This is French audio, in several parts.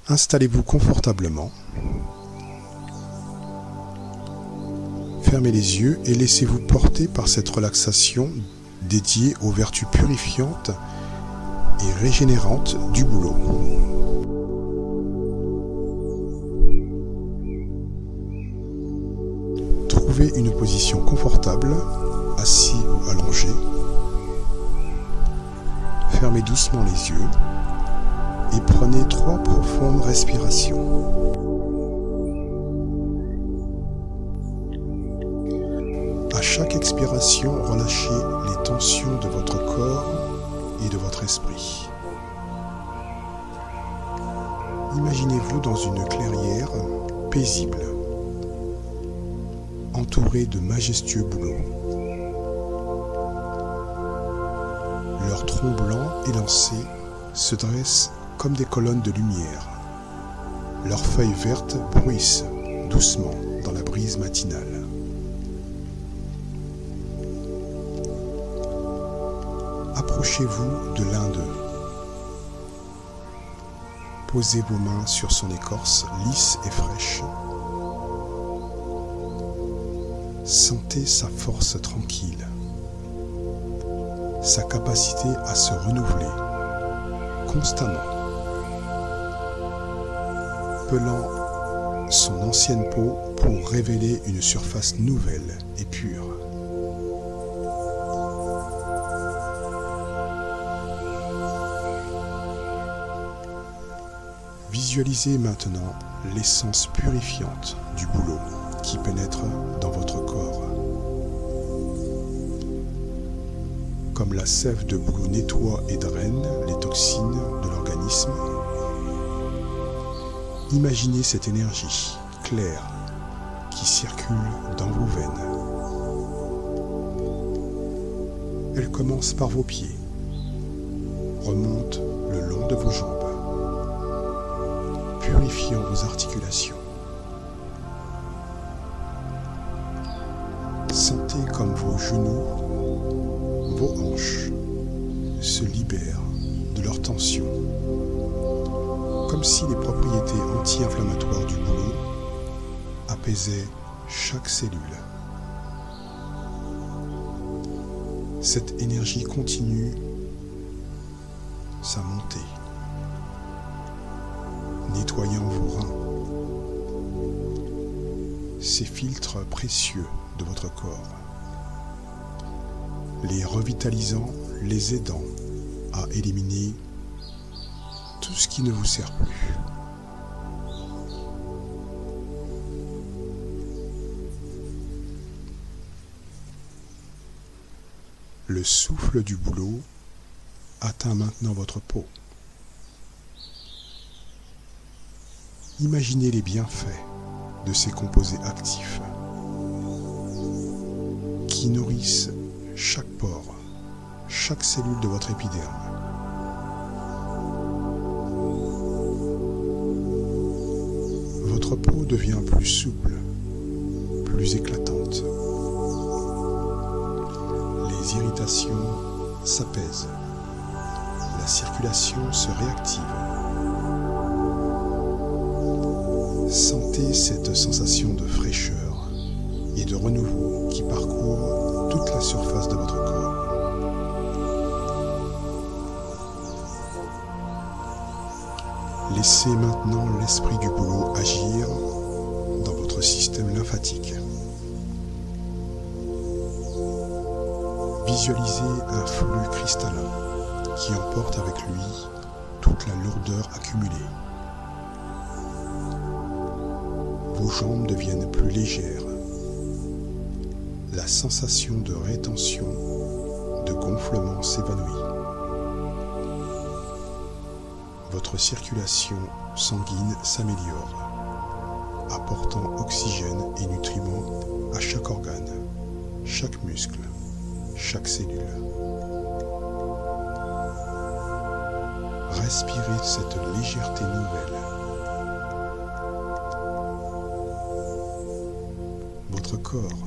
Installez-vous confortablement. Fermez les yeux et laissez-vous porter par cette relaxation dédiée aux vertus purifiantes et régénérantes du bouleau. Trouvez une position confortable, assis ou allongé. Fermez doucement les yeux et prenez 3 profondes respirations. À chaque expiration, relâchez les tensions de votre corps et de votre esprit. Imaginez-vous dans une clairière paisible, entourée de majestueux bouleaux. Leurs troncs blancs élancés se dressent comme des colonnes de lumière. Leurs feuilles vertes bruissent doucement dans la brise matinale. Approchez-vous de l'un d'eux. Posez vos mains sur son écorce lisse et fraîche. Sentez sa force tranquille, sa capacité à se renouveler constamment, pelant son ancienne peau pour révéler une surface nouvelle et pure. Visualisez maintenant l'essence purifiante du bouleau qui pénètre dans votre corps. Comme la sève de bouleau nettoie et draine les toxines de l'organisme, imaginez cette énergie claire qui circule dans vos veines. Elle commence par vos pieds, remonte le long de vos jambes, purifiant vos articulations. Sentez comme vos genoux, vos hanches se libèrent de leur tension, comme si les propriétés anti-inflammatoires du bouleau apaisaient chaque cellule. Cette énergie continue sa montée, nettoyant vos reins, ces filtres précieux de votre corps, les revitalisant, les aidant à éliminer tout ce qui ne vous sert plus. Le souffle du bouleau atteint maintenant votre peau. Imaginez les bienfaits de ces composés actifs qui nourrissent chaque pore, chaque cellule de votre épiderme. Votre peau devient plus souple, plus éclatante. Les irritations s'apaisent, la circulation se réactive. Sentez cette sensation de fraîcheur et de renouveau qui parcourt toute la surface de votre corps. Laissez maintenant l'esprit du bouleau agir dans votre système lymphatique. Visualisez un flux cristallin qui emporte avec lui toute la lourdeur accumulée. Vos jambes deviennent plus légères. La sensation de rétention, de gonflement s'évanouit. Votre circulation sanguine s'améliore, apportant oxygène et nutriments à chaque organe, chaque muscle, chaque cellule. Respirez cette légèreté nouvelle. Votre corps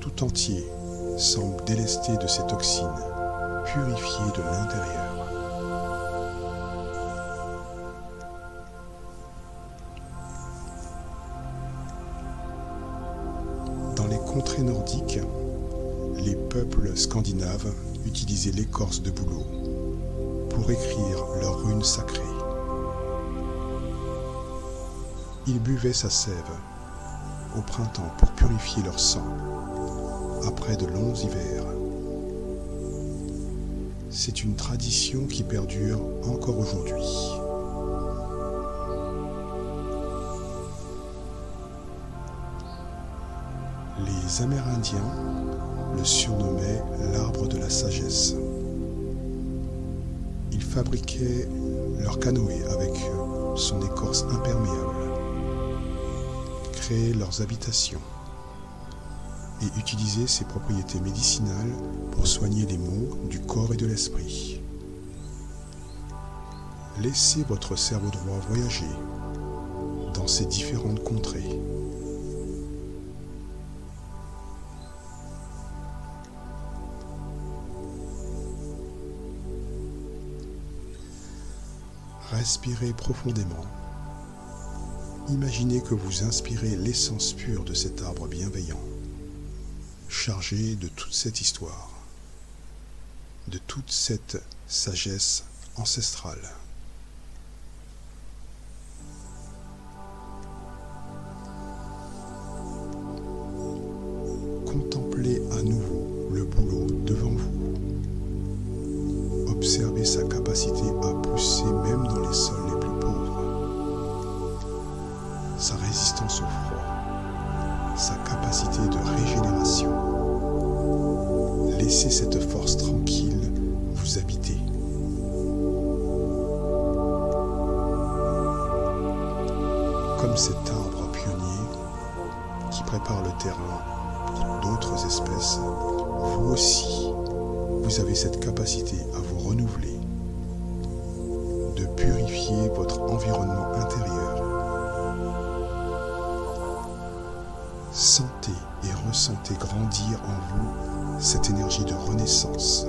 tout entier semble délesté de ces toxines, purifié de l'intérieur. contrées nordiques, les peuples scandinaves utilisaient l'écorce de bouleau pour écrire leurs runes sacrées. Ils buvaient sa sève au printemps pour purifier leur sang après de longs hivers. C'est une tradition qui perdure encore aujourd'hui. Les Amérindiens le surnommaient l'arbre de la sagesse. Ils fabriquaient leur canoë avec son écorce imperméable, créaient leurs habitations et utilisaient ses propriétés médicinales pour soigner les maux du corps et de l'esprit. Laissez votre cerveau droit voyager dans ces différentes contrées. Respirez profondément. Imaginez que vous inspirez l'essence pure de cet arbre bienveillant, chargé de toute cette histoire, de toute cette sagesse ancestrale. Contemplez à nouveau le bouleau devant vous. Observez sa capacité à pousser même dans les sols les plus pauvres, sa résistance au froid, sa capacité de régénération. Laissez cette force tranquille vous habiter. Comme cet arbre pionnier qui prépare le terrain pour d'autres espèces, vous aussi, vous avez cette capacité à vous renouveler, de purifier votre environnement intérieur. Sentez et ressentez grandir en vous cette énergie de renaissance,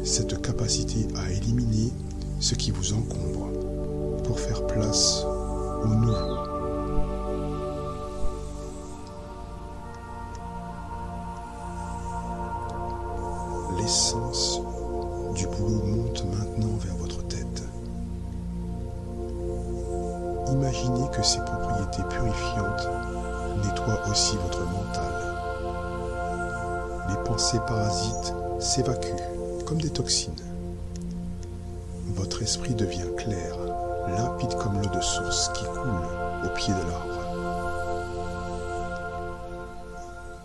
cette capacité à éliminer ce qui vous encombre pour faire place au nouveau. L'essence du bouleau monte maintenant vers votre tête. Imaginez que ces propriétés purifiantes nettoient aussi votre mental. Les pensées parasites s'évacuent comme des toxines. Votre esprit devient clair, limpide comme l'eau de source qui coule au pied de l'arbre.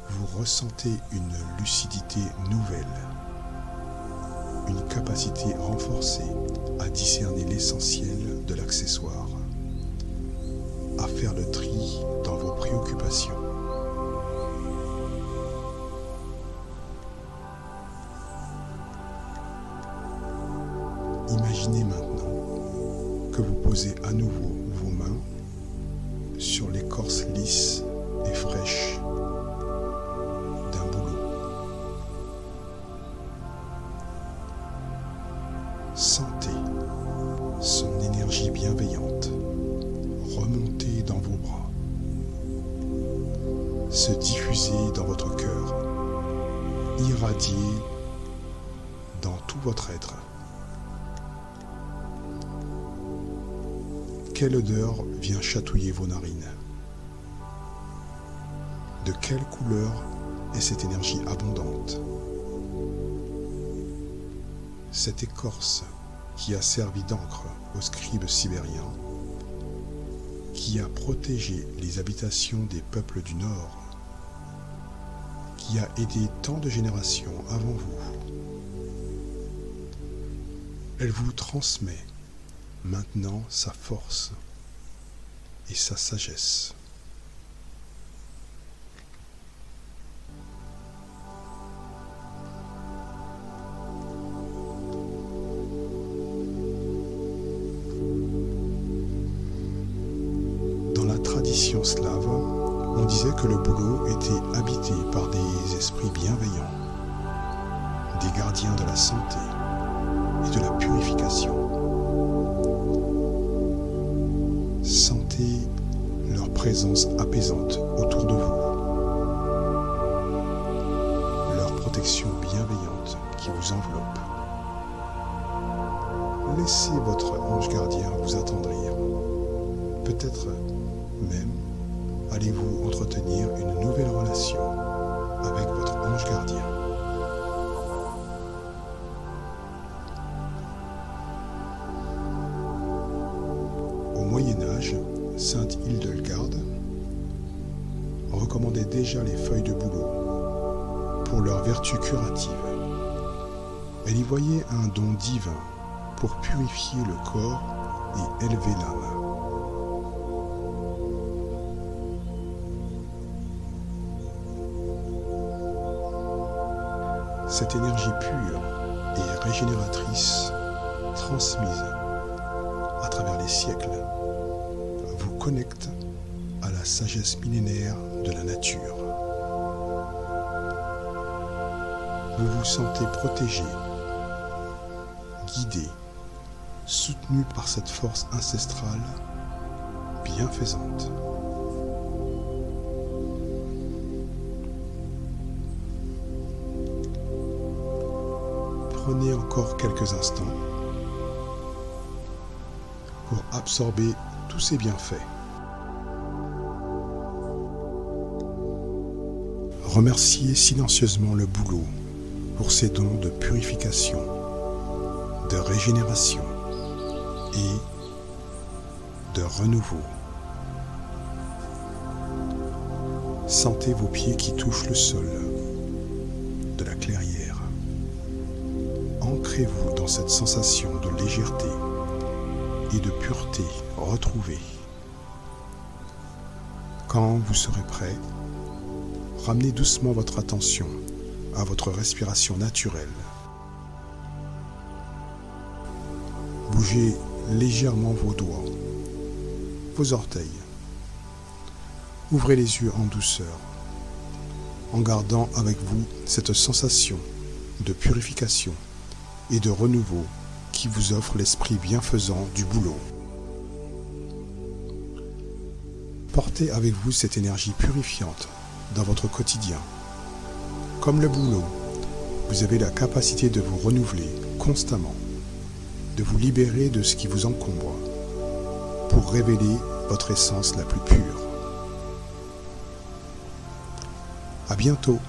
Vous ressentez une lucidité nouvelle, une capacité renforcée à discerner l'essentiel de l'accessoire, à faire le tri dans vos préoccupations. Imaginez maintenant que vous posez à nouveau vos mains sur l'écorce lisse et fraîche d'un bouleau. Sentez son énergie bienveillante remonter dans vos bras, se diffuser dans votre cœur, irradier dans tout votre être. Quelle odeur vient chatouiller vos narines? De quelle couleur est cette énergie abondante? Cette écorce qui a servi d'encre aux scribes sibériens, qui a protégé les habitations des peuples du Nord, qui a aidé tant de générations avant vous. Elle vous transmet maintenant sa force et sa sagesse. Dans la tradition slave, on disait que le bouleau était habité par des esprits bienveillants, des gardiens de la santé et de la purification. Sentez leur présence apaisante autour de vous. protection bienveillante qui vous enveloppe. Laissez votre ange gardien vous attendrir. Peut-être même allez-vous entretenir une nouvelle relation avec votre ange gardien. Au Moyen-Âge, sainte Hildegarde recommandait déjà les feuilles de bouleau pour leur vertu curative. Elle y voyait un don divin pour purifier le corps et élever l'âme. Cette énergie pure et régénératrice, transmise à travers les siècles, vous connecte à la sagesse millénaire de la nature. Vous vous sentez protégé, guidé, soutenu par cette force ancestrale bienfaisante. Prenez encore quelques instants pour absorber tous ces bienfaits. Remerciez silencieusement le boulot pour ses dons de purification, de régénération et de renouveau. Sentez vos pieds qui touchent le sol de la clairière. Ancrez-vous dans cette sensation de légèreté et de pureté retrouvée. Quand vous serez prêt, ramenez doucement votre attention à votre respiration naturelle. Bougez légèrement vos doigts, vos orteils. Ouvrez les yeux en douceur, en gardant avec vous cette sensation de purification et de renouveau qui vous offre l'esprit bienfaisant du boulot. Portez avec vous cette énergie purifiante dans votre quotidien. Comme le boulot, vous avez la capacité de vous renouveler constamment, de vous libérer de ce qui vous encombre, pour révéler votre essence la plus pure. À bientôt.